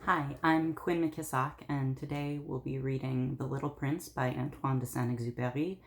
Hi, I'm Quinn McKissock, and today we'll be reading The Little Prince by Antoine de Saint-Exupery,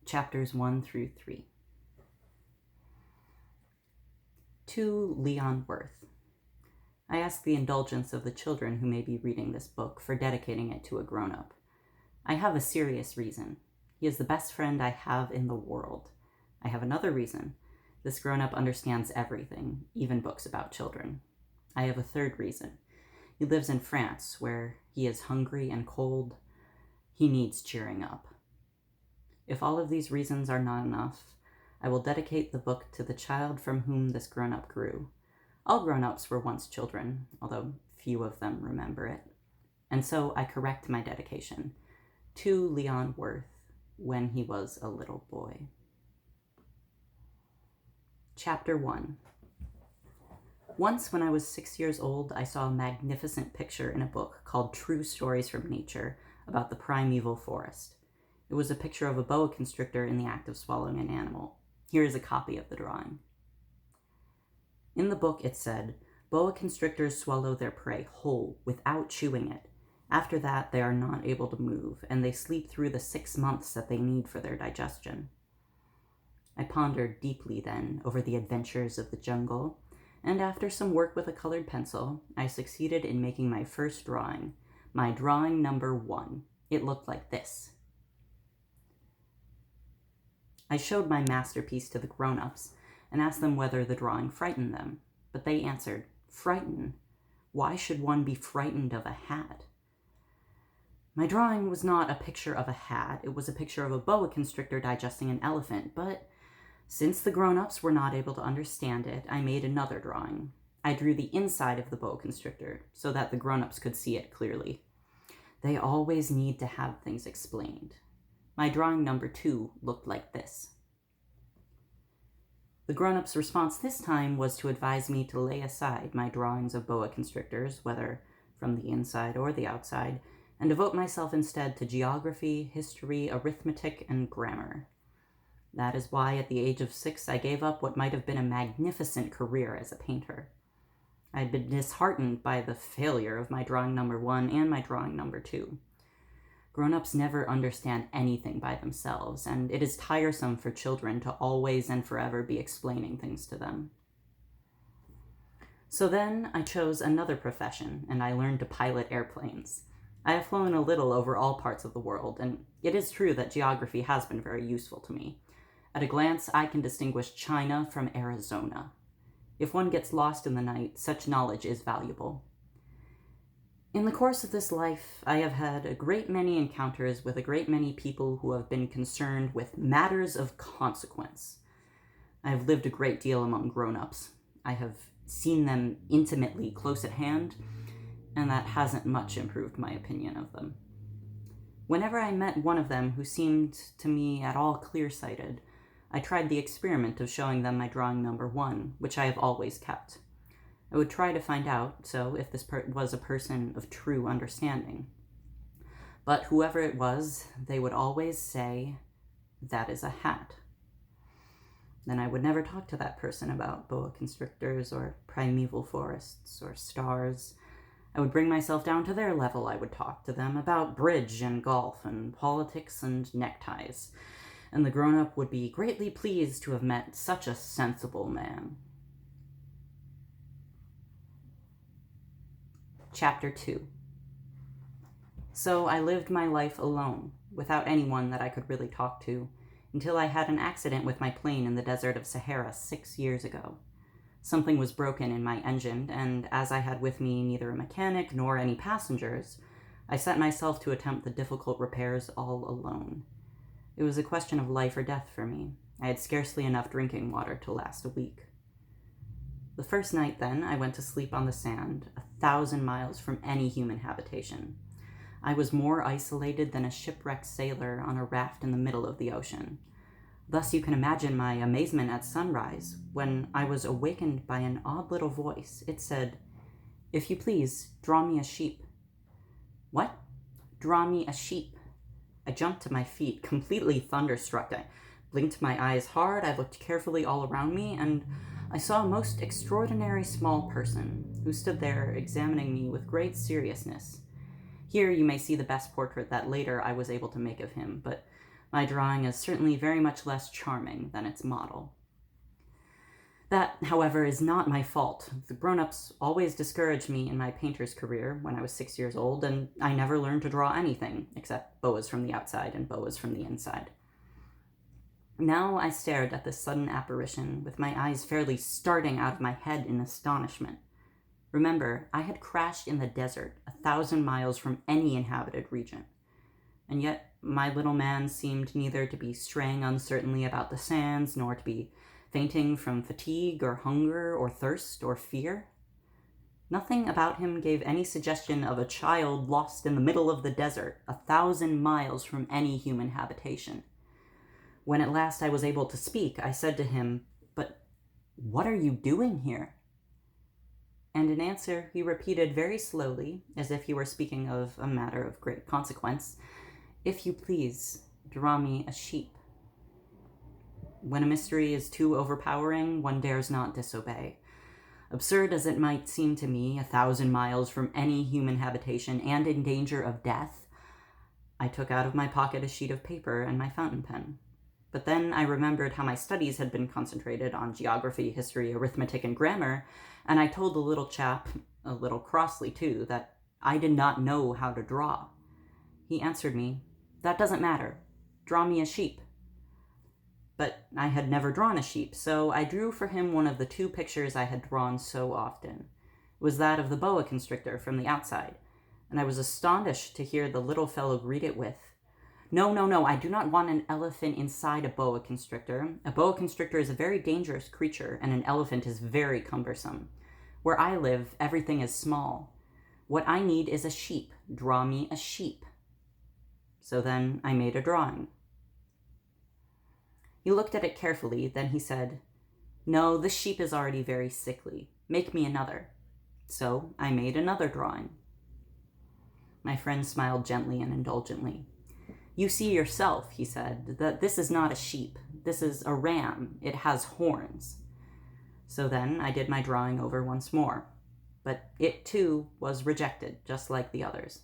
chapters 1 through 3. To Leon Worth. I ask the indulgence of the children who may be reading this book for dedicating it to a grown-up. I have a serious reason. He is the best friend I have in the world. I have another reason. This grown-up understands everything, even books about children. I have a third reason. He lives in France, where he is hungry and cold. He needs cheering up. If all of these reasons are not enough, I will dedicate the book to the child from whom this grown-up grew. All grown-ups were once children, although few of them remember it. And so I correct my dedication to Leon Worth when he was a little boy. Chapter 1. Once, when I was 6 years old, I saw a magnificent picture in a book called True Stories from Nature about the primeval forest. It was a picture of a boa constrictor in the act of swallowing an animal. Here is a copy of the drawing. In the book it said, boa constrictors swallow their prey whole, without chewing it. After that, they are not able to move, and they sleep through the 6 months that they need for their digestion. I pondered deeply then over the adventures of the jungle, and after some work with a colored pencil, I succeeded in making my first drawing, my drawing number 1. It looked like this. I showed my masterpiece to the grown-ups and asked them whether the drawing frightened them, but they answered, "Frighten? Why should one be frightened of a hat?" My drawing was not a picture of a hat, it was a picture of a boa constrictor digesting an elephant, but since the grown-ups were not able to understand it, I made another drawing. I drew the inside of the boa constrictor so that the grown-ups could see it clearly. They always need to have things explained. My drawing number 2 looked like this. The grown-ups' response this time was to advise me to lay aside my drawings of boa constrictors, whether from the inside or the outside, and devote myself instead to geography, history, arithmetic, and grammar. That is why at the age of 6 I gave up what might have been a magnificent career as a painter. I had been disheartened by the failure of my drawing number 1 and my drawing number 2. Grown-ups never understand anything by themselves, and it is tiresome for children to always and forever be explaining things to them. So then I chose another profession, and I learned to pilot airplanes. I have flown a little over all parts of the world, and it is true that geography has been very useful to me. At a glance, I can distinguish China from Arizona. If one gets lost in the night, such knowledge is valuable. In the course of this life, I have had a great many encounters with a great many people who have been concerned with matters of consequence. I have lived a great deal among grown-ups. I have seen them intimately close at hand, and that hasn't much improved my opinion of them. Whenever I met one of them who seemed to me at all clear-sighted, I tried the experiment of showing them my drawing number 1, which I have always kept. I would try to find out, if this was a person of true understanding. But whoever it was, they would always say, "That is a hat." Then I would never talk to that person about boa constrictors or primeval forests or stars. I would bring myself down to their level. I would talk to them about bridge and golf and politics and neckties. And the grown-up would be greatly pleased to have met such a sensible man. Chapter 2. So I lived my life alone, without anyone that I could really talk to, until I had an accident with my plane in the desert of Sahara 6 years ago. Something was broken in my engine, and as I had with me neither a mechanic nor any passengers, I set myself to attempt the difficult repairs all alone. It was a question of life or death for me. I had scarcely enough drinking water to last a week. The first night, then, I went to sleep on the sand, 1,000 miles from any human habitation. I was more isolated than a shipwrecked sailor on a raft in the middle of the ocean. Thus you can imagine my amazement at sunrise when I was awakened by an odd little voice. It said, "If you please, draw me a sheep." What? Draw me a sheep. I jumped to my feet, completely thunderstruck. I blinked my eyes hard, I looked carefully all around me, and I saw a most extraordinary small person who stood there examining me with great seriousness. Here you may see the best portrait that later I was able to make of him, but my drawing is certainly very much less charming than its model. That, however, is not my fault. The grown-ups always discouraged me in my painter's career when I was 6 years old, and I never learned to draw anything except boas from the outside and boas from the inside. Now I stared at this sudden apparition with my eyes fairly starting out of my head in astonishment. Remember, I had crashed in the desert 1,000 miles from any inhabited region, and yet my little man seemed neither to be straying uncertainly about the sands nor to be fainting from fatigue or hunger or thirst or fear. Nothing about him gave any suggestion of a child lost in the middle of the desert, 1,000 miles from any human habitation. When at last I was able to speak, I said to him, "But what are you doing here?" And in answer, he repeated very slowly, as if he were speaking of a matter of great consequence, "If you please, draw me a sheep." When a mystery is too overpowering, one dares not disobey. Absurd as it might seem to me, 1,000 miles from any human habitation and in danger of death, I took out of my pocket a sheet of paper and my fountain pen. But then I remembered how my studies had been concentrated on geography, history, arithmetic, and grammar, and I told the little chap, a little crossly too, that I did not know how to draw. He answered me, "That doesn't matter. Draw me a sheep." But I had never drawn a sheep, so I drew for him one of the 2 pictures I had drawn so often. It was that of the boa constrictor from the outside, and I was astonished to hear the little fellow greet it with, No, I do not want an elephant inside a boa constrictor. A boa constrictor is a very dangerous creature, and an elephant is very cumbersome. Where I live, everything is small. What I need is a sheep. Draw me a sheep." So then I made a drawing. He looked at it carefully, then he said, "No, this sheep is already very sickly. Make me another." So I made another drawing. My friend smiled gently and indulgently. "You see yourself," he said, "that this is not a sheep. This is a ram. It has horns." So then I did my drawing over once more, but it too was rejected, just like the others.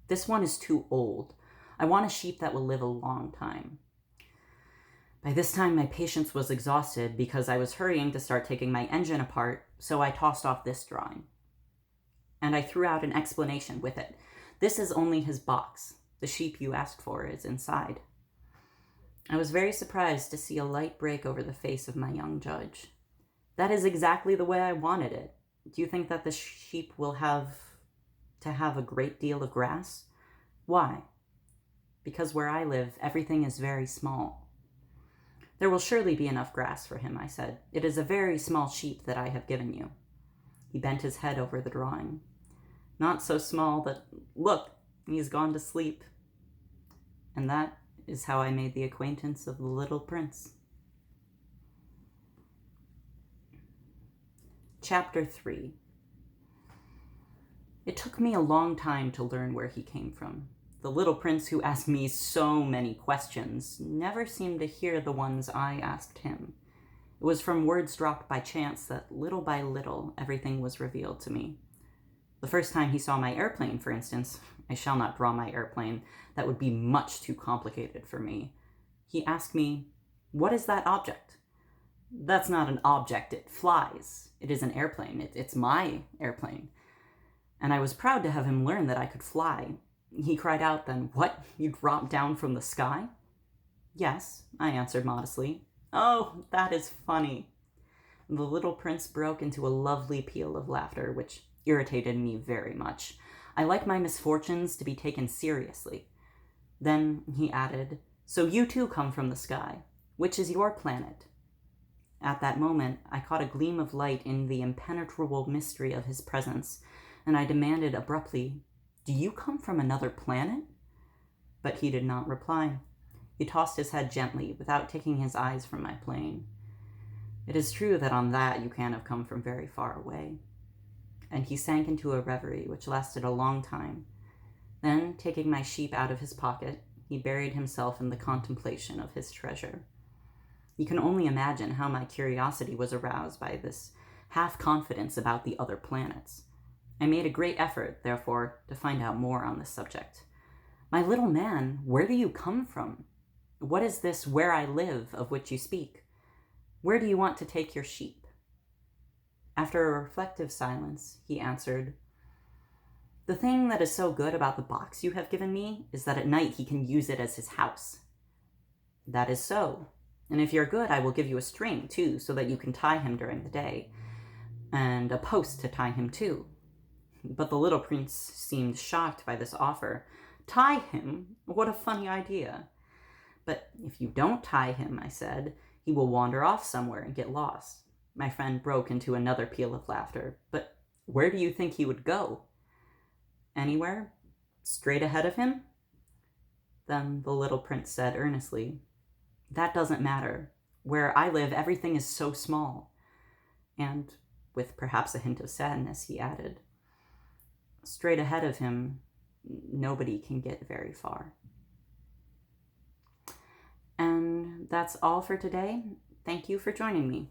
"This one is too old. I want a sheep that will live a long time." By this time, my patience was exhausted because I was hurrying to start taking my engine apart, so I tossed off this drawing. And I threw out an explanation with it. "This is only his box. The sheep you asked for is inside." I was very surprised to see a light break over the face of my young judge. "That is exactly the way I wanted it. Do you think that the sheep will have a great deal of grass?" "Why?" "Because where I live, everything is very small." "There will surely be enough grass for him," I said. "It is a very small sheep that I have given you." He bent his head over the drawing. "Not so small that, look, he's gone to sleep." And that is how I made the acquaintance of the little prince. Chapter 3. It took me a long time to learn where he came from. The little prince who asked me so many questions never seemed to hear the ones I asked him. It was from words dropped by chance that little by little everything was revealed to me. The first time he saw my airplane, for instance, I shall not draw my airplane, that would be much too complicated for me. He asked me, "What is that object?" "That's not an object, it flies. It is an airplane. It's my airplane." And I was proud to have him learn that I could fly. He cried out then, "What, you dropped down from the sky?" "Yes," I answered modestly. "Oh, that is funny." And the little prince broke into a lovely peal of laughter, which irritated me very much. I like my misfortunes to be taken seriously. Then he added, "So you too come from the sky. Which is your planet?" At that moment, I caught a gleam of light in the impenetrable mystery of his presence, and I demanded abruptly, "Do you come from another planet?" But he did not reply. He tossed his head gently, without taking his eyes from my plane. It is true that on that you can have come from very far away. And he sank into a reverie which lasted a long time. Then, taking my sheep out of his pocket, he buried himself in the contemplation of his treasure. You can only imagine how my curiosity was aroused by this half-confidence about the other planets. I made a great effort, therefore, to find out more on this subject. My little man, where do you come from? What is this where I live of which you speak? Where do you want to take your sheep? After a reflective silence, he answered, The thing that is so good about the box you have given me is that at night he can use it as his house. That is so. And if you're good, I will give you a string, too, so that you can tie him during the day. And a post to tie him to. But the little prince seemed shocked by this offer. Tie him? What a funny idea. But if you don't tie him, I said, he will wander off somewhere and get lost. My friend broke into another peal of laughter. But where do you think he would go? Anywhere? Straight ahead of him? Then the little prince said earnestly, That doesn't matter. Where I live, everything is so small. And, with perhaps a hint of sadness, he added, Straight ahead of him, nobody can get very far. And that's all for today. Thank you for joining me.